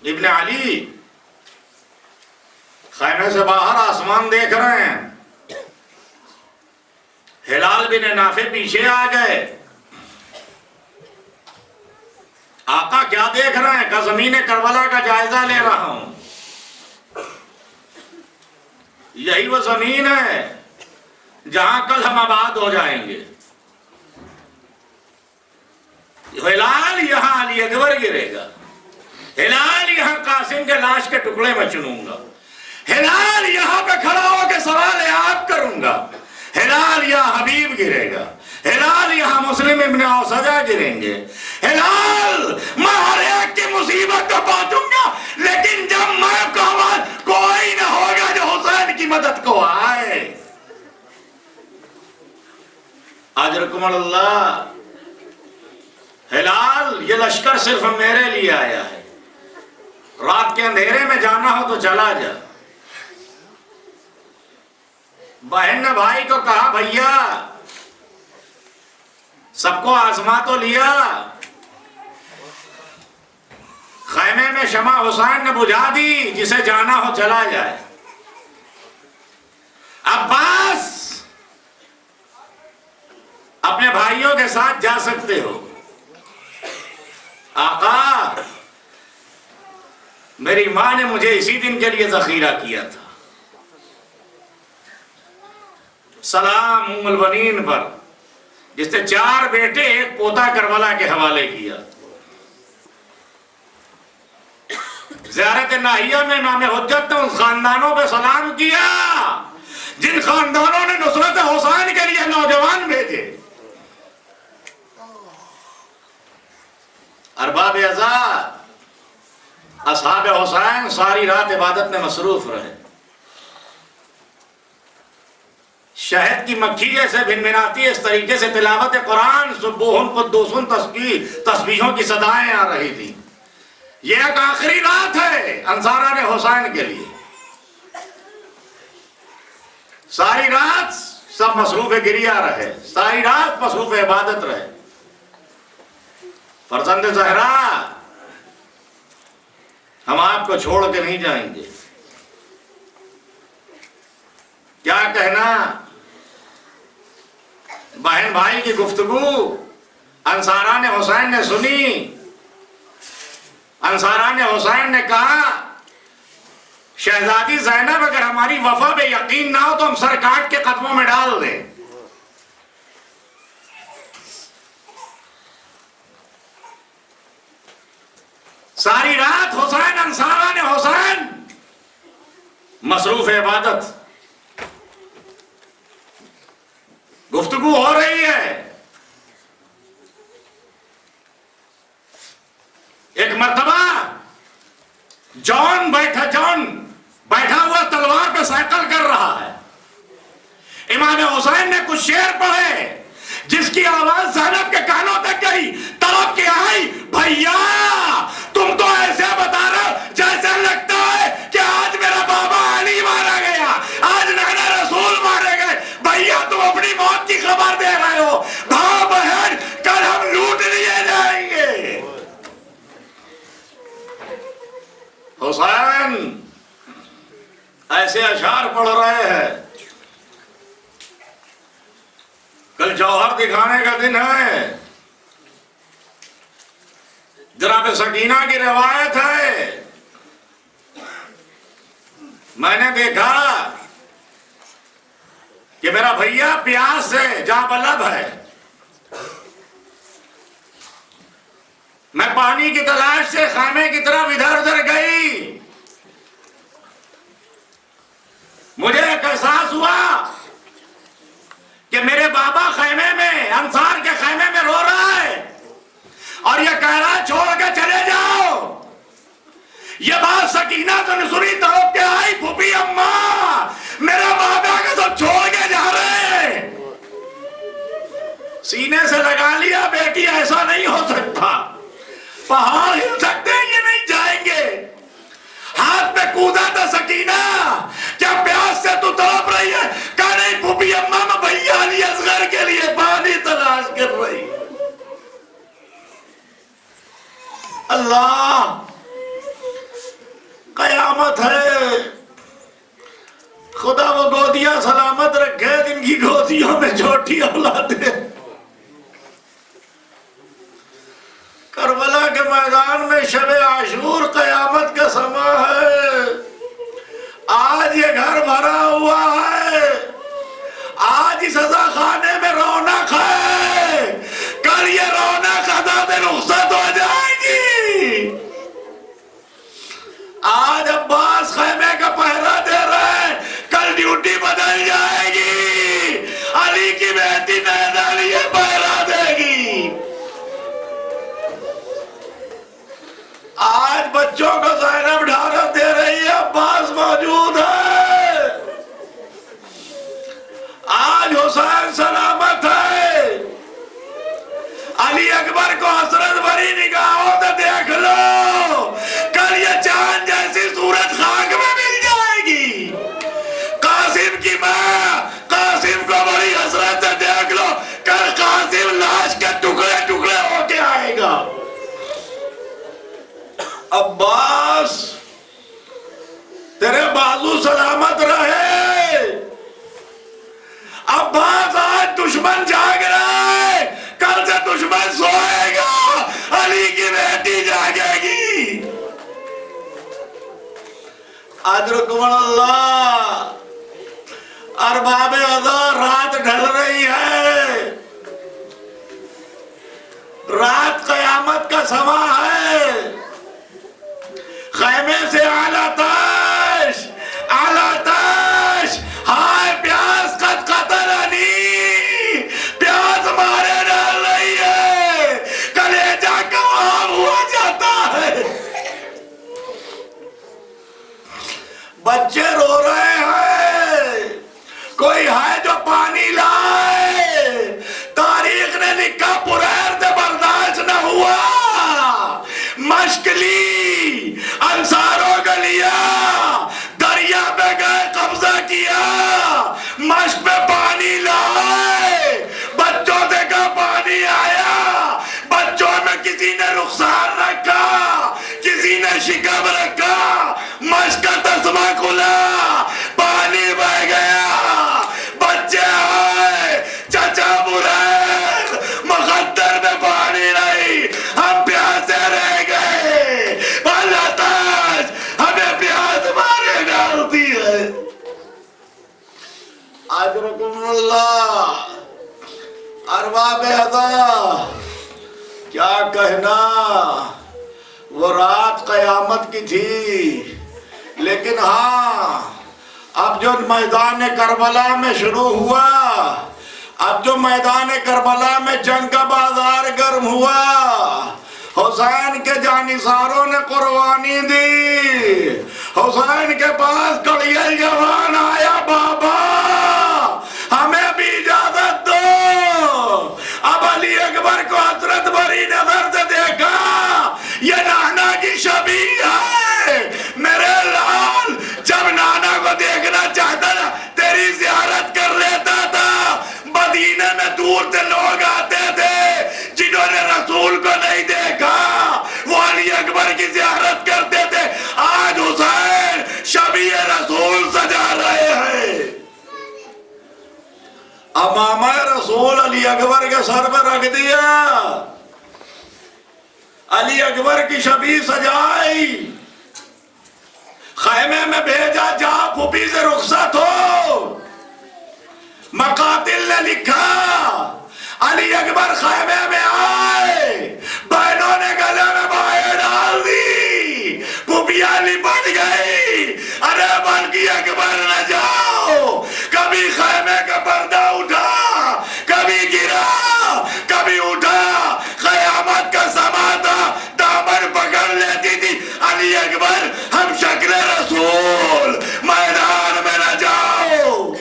ابن علی خیمے سے باہر آسمان دیکھ رہے ہیں. ہلال بن نافع پیچھے آ گئے. آقا کیا دیکھ رہے ہیں؟ کہ زمین کربلا کا جائزہ لے رہا ہوں. یہی وہ زمین ہے جہاں کل ہم آباد ہو جائیں گے. ہلال یہاں علی اکبر گرے گا. ہلال یہاں قاسم کے لاش کے ٹکڑے میں چنوں گا. ہلال یہاں پہ کھڑا ہو کے سوال آپ کروں گا. ہلال یہاں حبیب گرے گا. ہلال یہاں مسلم ابن اوسجہ گریں گے. ہلال میں ہر ایک کی مصیبت کو پہنچوں گا، لیکن جب میں کہوں کوئی نہ ہوگا جو حسین کی مدد کو آئے. اجرکم اللہ. ہلال، یہ لشکر صرف میرے لیے آیا ہے. رات کے اندھیرے میں جانا ہو تو چلا جا. بہن نے بھائی کو کہا، بھیا سب کو آزما تو لیا، خیمے میں شمع حسین نے بجھا دی، جسے جانا ہو چلا جائے. عباس، اپنے بھائیوں کے ساتھ جا سکتے ہو. آقا، میری ماں نے مجھے اسی دن کے لیے ذخیرہ کیا تھا. سلام ام البنین پر. جس نے 4 بیٹے 1 پوتا کربلا کے حوالے کیا. زیارت ناحیہ میں امام حجت نے ان خاندانوں پہ سلام کیا جن خاندانوں نے نصرت حسین کے لیے نوجوان بھیجے. ارباب ازاد اصحاب حسین ساری رات عبادت میں مصروف رہے. شہد کی مکھی جیسے بھنبھناتی اس طریقے سے تلاوت قرآن سبوہن قدوسن تسبیحوں کی صدائیں آ رہی تھی. یہ ایک آخری رات ہے انصاران حسین کے لیے. ساری رات سب مصروف گریہ رہے, ساری رات مصروف عبادت رہے. فرزند زہرا ہم آپ کو چھوڑ کے نہیں جائیں گے. کیا کہنا, بہن بھائی کی گفتگو انصاران حسین نے سنی. انصاران حسین نے کہا شہزادی زینب اگر ہماری وفا پہ یقین نہ ہو تو ہم سر کاٹ کے قدموں میں ڈال دیں. ساری رات حسین انصاران حسین مصروف عبادت, گفتگو ہو رہی ہے. ایک مرتبہ جان بیٹھا ہوا تلوار پہ سائیکل کر رہا ہے. امام حسین نے کچھ شعر پڑھے جس کی آواز زینب کے کانوں تک گئی. تڑپ کے آئی, بھیا تم تو ایسے بتا رہے جیسے لگتا ہے کہ آج میرا بابا علی مارا گیا, آج نانا رسول مارے گئے. بھیا تم اپنی موت کی خبر دے رہے ہو, بھائی بہن کل ہم لوٹ لیے جائیں گے. حسین ایسے اشعار پڑھ رہے ہیں. کل جوہر دکھانے کا دن ہے. جناب سکینہ کی روایت ہے, میں نے دیکھا کہ میرا بھیا پیاس سے جاں بلب ہے. میں پانی کی تلاش سے خیمے کی طرف ادھر ادھر گئی. مجھے ایک احساس ہوا کہ میرے بابا خیمے میں, انصار کے خیمے میں رو رہا ہے اور یہ کہہ رہا ہے چھوڑ کے چلے جاؤ. یہ بات سکینہ تو نے سنی, تڑپ کے آئی, پھوپھی اماں میرا بابا کے سب چھوڑ کے جا رہے ہیں. سینے سے لگا لیا, بیٹی ایسا نہیں ہو سکتا, پہاڑ ہل سکتے ہیں یہ نہیں جائیں گے. ہاتھ میں کودا تھا سکینہ, کیا پیاس سے تو تڑپ رہی ہے؟ کہا نہیں پھوپھی اماں میں بھیا علی اصغر کے لیے پانی تلاش کر رہی. اللہ قیامت ہے, خدا وہ گودیاں سلامت رکھے جن کی گودیوں میں چھوٹی اولادیں. کربلا کے میدان میں شب عاشور قیامت کا سما ہے. آج یہ گھر بھرا ہوا ہے, آج اس عزا خانے میں رونق ہے, کل یہ رونق عزا میں رخصت ہو جائے گی. آج عباس خیمے کا پہرا دے رہے ہیں, کل ڈیوٹی بدل جائے گی, علی کی بیٹی نین علی پہرا دے گی. آج بچوں کو زینب ڈھارت دے رہی ہے, عباس موجود ہے. آج حسین سلامت ہے, علی اکبر کو حسرت بھری نگاہوں سے دیکھ لو, کل یہ چاند جیسی صورت خاک میں مل جائے گی. قاسم کی ماں قاسم کو بڑی حسرت سے دیکھ لو, کل قاسم لاش کے ٹکڑے ٹکڑے ہو کے آئے گا. عباس تیرے بازو سلامت رہے. عباس آج دشمن جاگ رہا ہے, کل سے دشمن سوئے گا, علی کی بیٹی جاگے گی. ادرکم اللہ. ارباب عزا رات ڈھل رہی ہے, رات قیامت کا سما ہے، خیمے سے اعلیٰ تاش ہائے پیاس قد قتلنی، پیاس مارے ڈال رہی ہے، کلیجہ کباب ہوا جاتا ہے، بچے رو رہے ہیں، کوئی ہے جو پانی لائے، تاریخ نے لکھا پریر سے برداشت نہ ہوا، مشک لی انصاروں کا لیا، دریا پہ گئے قبضہ کیا، مشک پہ پانی لائے، بچوں سے کا پانی آیا، بچوں میں کسی نے رخسار رکھا، کسی نے شکم رکھا، مشک کا تسمہ کھلا، پانی بہ گیا، بچے آئے، چچا بریر مقدر میں پانی نہیں، ہم پیاسے رہ گئے، اللہ تاج ہمیں پیاس مارے ڈالتی ہے۔ اجرکم اللہ، ارباب ادا کیا کہنا، وہ رات قیامت کی تھی، لیکن ہاں اب جو میدان کربلا میں شروع ہوا، اب جو میدان کربلا میں جنگ کا بازار گرم ہوا، حسین کے جانثاروں نے قربانی دی، حسین کے پاس کڑیل جوان آیا، بابا ہمیں بھی اجازت دو، اب علی اکبر کو حسرت بھری نظر سے دیکھا، یہ نانا کی شبیہ ہے، میرے لال جب نانا کو دیکھنا چاہتا تھا تیری زیارت کر لیتا تھا، مدینے میں دور سے لوگ آتے تھے جنہوں نے رسول کو نہیں دیکھا، وہ علی اکبر کی زیارت کرتے تھے، آج حسین شبیہ رسول سجا رہے ہیں، امامہ رسول علی اکبر کے سر پہ رکھ دیا، علی اکبر کی شبیہ سجائی، خیمے میں بھیجا، جا پھوپھی سے رخصت ہو، مقاتل نے لکھا، علی اکبر خیمے میں آئے، بہنوں نے گلے میں بائیں ڈال دی، پھوپھیاں لپٹ گئی، ارے بلکہ اکبر نہ جاؤ، کبھی خیمے کا پردہ اٹھا، کبھی گرا، کبھی اٹھا، قیامت کا سما تھا، دامن پکڑ لیتی تھی، علی اکبر ہم شکل رسول، میدان میں نہ جاؤ،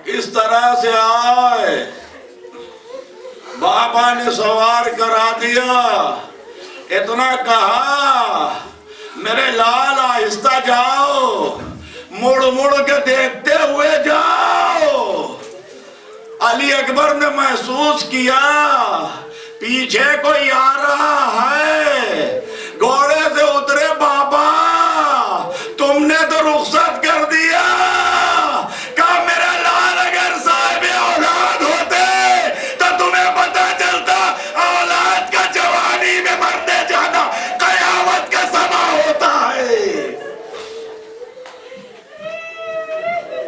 اس طرح سے آئے، بابا نے سوار کرا دیا، اتنا کہا میرے لال آہستہ جاؤ، مڑ مڑ کے دیکھتے ہوئے جاؤ، علی اکبر نے محسوس کیا پیچھے کوئی آ رہا ہے، گھوڑے سے اترے، بابا تم نے تو رخصت کر دیا، کہا میرا لال اگر صاحب اولاد ہوتے تو تمہیں پتا چلتا، اولاد کا جوانی میں مرنے جانا قیامت کا سما ہوتا ہے،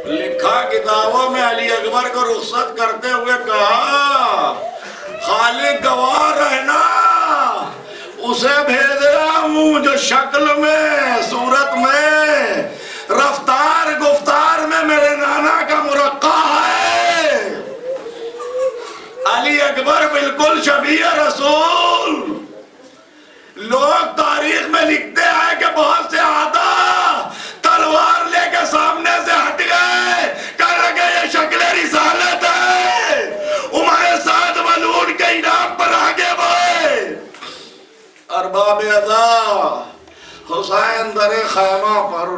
لکھا کتابوں میں علی اکبر کو رخصت کرتے ہوئے کہا خالق گواہ رہنا، اسے بھیج رہا ہوں جو شکل میں، صورت میں، رفتار گفتار میں میرے نانا کا مرقع ہے، علی اکبر بالکل شبیہ رسول، لوگ تاریخ میں لکھتے ہیں کہ بہت سے آدھا تلوار لے کے سامنے سے ہٹ گئے، کہنے لگے یہ شکل رسالت ہے، عمر سعد ملعون کے انعام پر آگے بڑھے، ارباب ادا حسین در خیمہ پر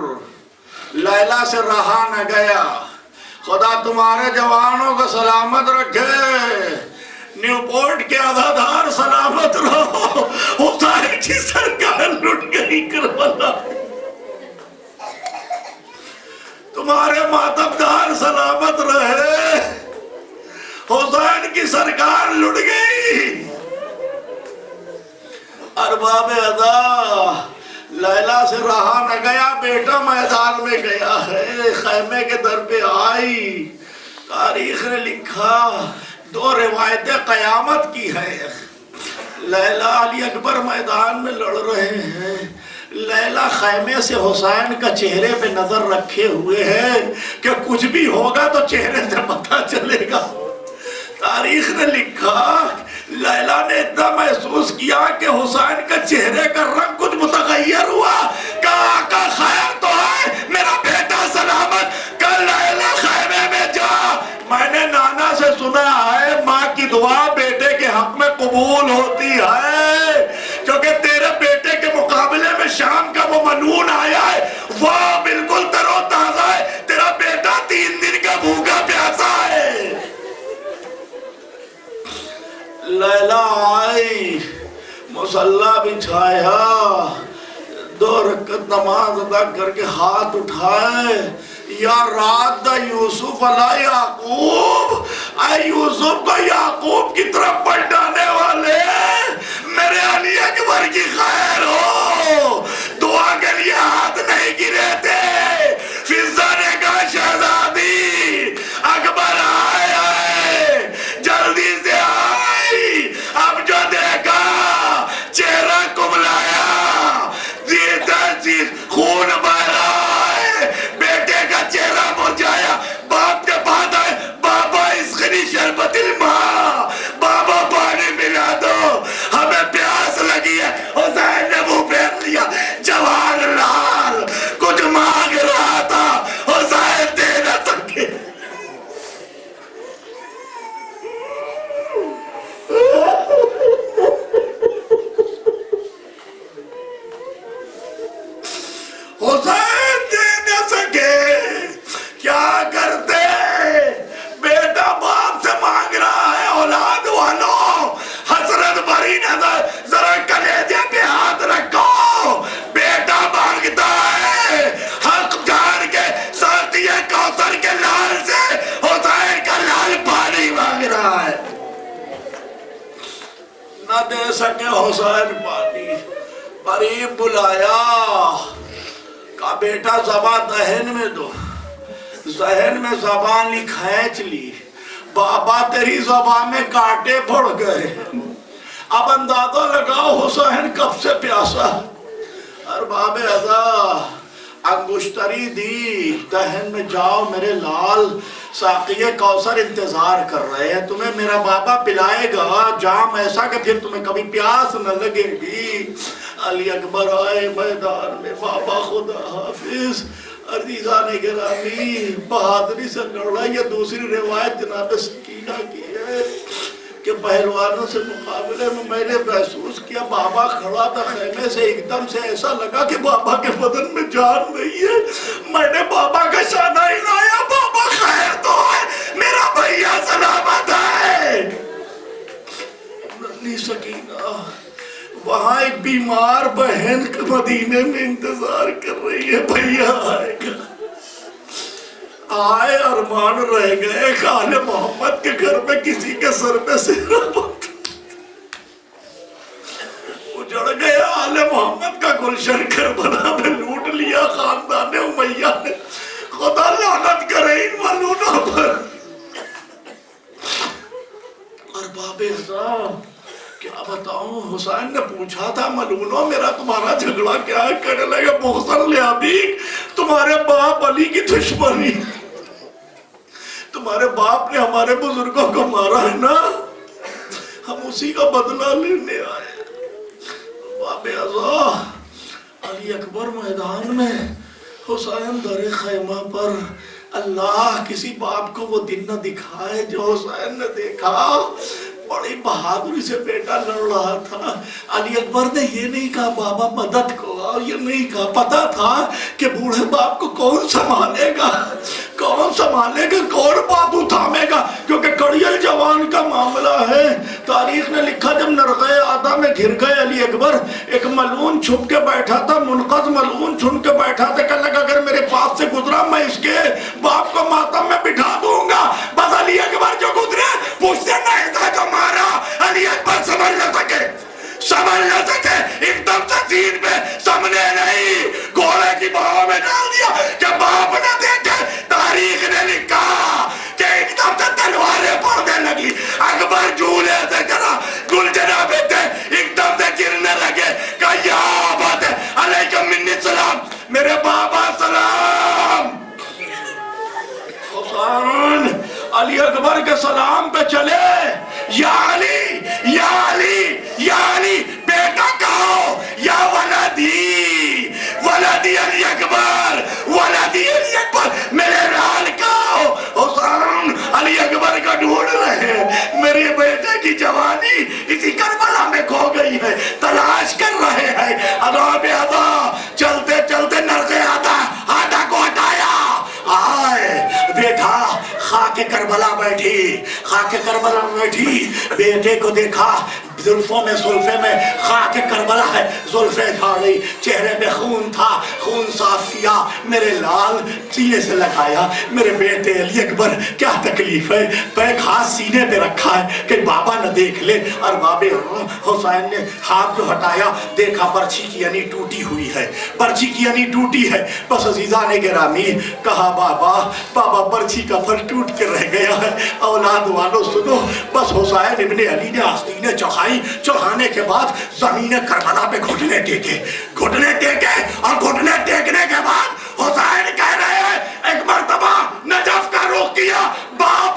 لیلا سے رہا نہ گیا، خدا تمہارے جوانوں کو سلامت رکھے، نیو پورٹ کے عزادار سلامت رہو، حسین کی سرکار لٹ گئی کربلا، تمہارے ماتمدار سلامت رہے، حسین کی سرکار لٹ گئی، ارباب ادا لیلا سے رہا نہ گیا، بیٹا میدان میں گیا ہے، خیمے کے در پہ آئی، تاریخ نے لکھا دو روایتیں قیامت کی ہیں. لیلا علی اکبر میدان میں لڑ رہے ہیں. لیلا خیمے سے حسین کا چہرے پہ نظر رکھے ہوئے ہے کہ کچھ بھی ہوگا تو چہرے سے پتہ چلے گا. تاریخ نے لکھا لیلا نے اتنا محسوس کیا کہ حسین کا چہرے کا رنگ کچھ متغیر ہوا. کہا آقا خیر تو ہے, میرا بیٹا سلامت. کہا لیلا خیمے میں جا. میں نے نانا سے سنا ہے ماں کی دعا بیٹے کے حق میں قبول ہوتی ہے, کیونکہ تیرے بیٹے کے مقابلے میں شام کا وہ منون آیا ہے, وہ بالکل تر و تازہ ہے. تیرا بیٹا 3 دن کا بھوکا پیاسا ہے. لیلا آئی, مصلی بچھایا, 2 رکعت نماز ادا کر کے ہاتھ اٹھائے. یا رات دا یوسف علیہ یعقوب, اے یوسف کو یعقوب کی طرف پلٹانے والے, میرے علی اکبر کی خیر ہو. دعا کے لیے ہاتھ نہیں گرے تھے. فضہ نے کہا شہزادی اکبر آئے, جلدی سے آئی. اب جو دیکھا چہرہ کملایا, چیز خون بہ رہا ہے, بیٹے کا چہرہ مرجھایا. باپ کے بعد آئے, بابا اسقنی شربت الماء, بابا پانی ملا دو, ہمیں پیاس لگی ہے. حسین نے منہ پھیر لیا. جوان لال کچھ مانگ رہا تھا, حسین دے نہ سکے. حسین دے نہ سکے, کیا کرتے؟ بیٹا باپ سے مانگ رہا ہے. اولاد والوں حسرت بھری نظر, ذرا کلیجے پہ ہاتھ رکھو. بیٹا مانگتا ہے حق جان کے ساقی کوثر کے لال سے, حسین کا لال پانی مانگ رہا ہے. نہ دے سکے حسین پانی. قریب بلایا, کہا بیٹا زبان دہن میں دو. ذہن میں زبان لی کھینچ لی. بابا تیری زبان میں کانٹے پھڑ گئے. اب اندازہ لگاؤ حسین کب سے پیاسا. ارباب ازا انگشتری دی, دہن میں جاؤ میرے لال, ساقی کوثر انتظار کر رہے ہیں, تمہیں میرا بابا پلائے گا جام ایسا کہ پھر تمہیں کبھی پیاس نہ لگے گی. علی اکبر آئے میدان میں. بابا خدا حافظ. عزیزان گرامی, بہادری سے لڑا. یہ دوسری روایت جناب سکینہ کی ہے کہ پہلوانوں سے مقابلے میں نے محسوس کیا بابا کھڑا تھا خیمے سے, ایک دم سے ایسا لگا کہ بابا کے بدن میں جان نہیں ہے. میں نے بابا کا شانہ ہلایا, بابا خیر تو ہے, میرا بھیا سلامت ہے. ننھی سکینہ وہاں ایک بیمار بہن مدینے میں انتظار کر رہی ہے, بھیا آئے گا. آئے ارمان رہ گئے, آل محمد کے گھر میں کسی کے سر پہ سہرا اجڑ گیا. آل محمد کا گلشن کربلا میں لوٹ لیا خاندان امیہ نے. خدا لعنت کرے ان ملونوں پر. ارباب احترام کیا بتاؤں, حسین نے پوچھا تھا ملونوں میرا تمہارا جھگڑا کیا ہے؟ کہنے لگے محسن لیابیک, تمہارے باپ علی کی دشمنی, تمہارے باپ نے ہمارے بزرگوں کو مارا ہے نا, ہم اسی کا بدلہ لینے آئے. باب ازا علی اکبر میدان میں, حسین در خیمہ پر. اللہ کسی باپ کو وہ دن نہ دکھائے جو حسین نے دیکھا. بڑی بہادری سے بیٹا لڑ رہا تھا. علی اکبر نے یہ نہیں کہا بابا مدد کو, اور یہ نہیں کہا, پتا تھا کہ بوڑھے باپ کو کون سنبھالے گا, کون بات اٹھامے گا, کیونکہ کڑیل جوان کا معاملہ ہے. تاریخ نے لکھا جب نرغے آدھا میں گھر گئے علی اکبر, ایک ملعون چھپ کے بیٹھا تھا, منقذ ملعون چھن کے بیٹھا تھا. کہنے لگا اگر میرے پاس سے گزرا میں اس کے باپ کو ماتم میں بٹھا دوں گا. بس علی اکبر جو گزرے پوچھتے نہیں تھا جو مارا. علی اکبر سمجھ نہ سکے, ایک دم سے سین پہ سامنے نہیں, گھوڑے کی باہوں میں ڈال دیا کہ باپ نہ دیکھے. تاریخ نے لکھا کہ ایک دم سے تلواریں پڑنے لگی. اکبر جھولے سے ذرا گل جناب تھے ایک دم سے گرنے لگے کہا یا بات ہے علیکم منی سلام میرے بابا سلام. حسین علی اکبر کے سلام پہ چلے یا علی یا علی یا علی بیٹا کہو یا ولدی ولدی علی اکبر ولدی علی اکبر میرے لال کہو. حسین علی اکبر کا ڈھونڈ رہے میرے بیٹے کی جوانی اسی کربلا میں کھو گئی ہے تلاش کر رہے ہیں. عذاب ادا چلتے چلتے نرسے آدھا کو ہٹایا آئے دیکھا خاک کربلا بیٹھی خاک کربلا بیٹھی بیٹے کو دیکھا زلفوں میں زلفے میں خاک کربلا ہے زلفیں جھاڑی چہرے پہ خون تھا خون صاف کیا میرے لال سینے سے لگایا میرے بیٹے علی اکبر کیا تکلیف ہے پیک ہاتھ سینے پہ رکھا ہے کہ بابا نہ دیکھ لے. اور بابے حسین نے ہاتھ کو ہٹایا دیکھا برچھی کی یعنی ٹوٹی ہوئی ہے برچھی کی یعنی ٹوٹی ہے. بس عزیزان گرامی کہا بابا برچھی کا پھل ٹوٹ کے رہ گیا ہے. اولاد والو سنو بس حسین ابن علی نے آستینیں چڑھائی چڑھانے کے بعد زمین کربلا پہ گھٹنے ٹیکے اور گھٹنے ٹیکنے کے بعد حسین کہہ رہے ہیں ایک مرتبہ نجف کا رخ کیا باپ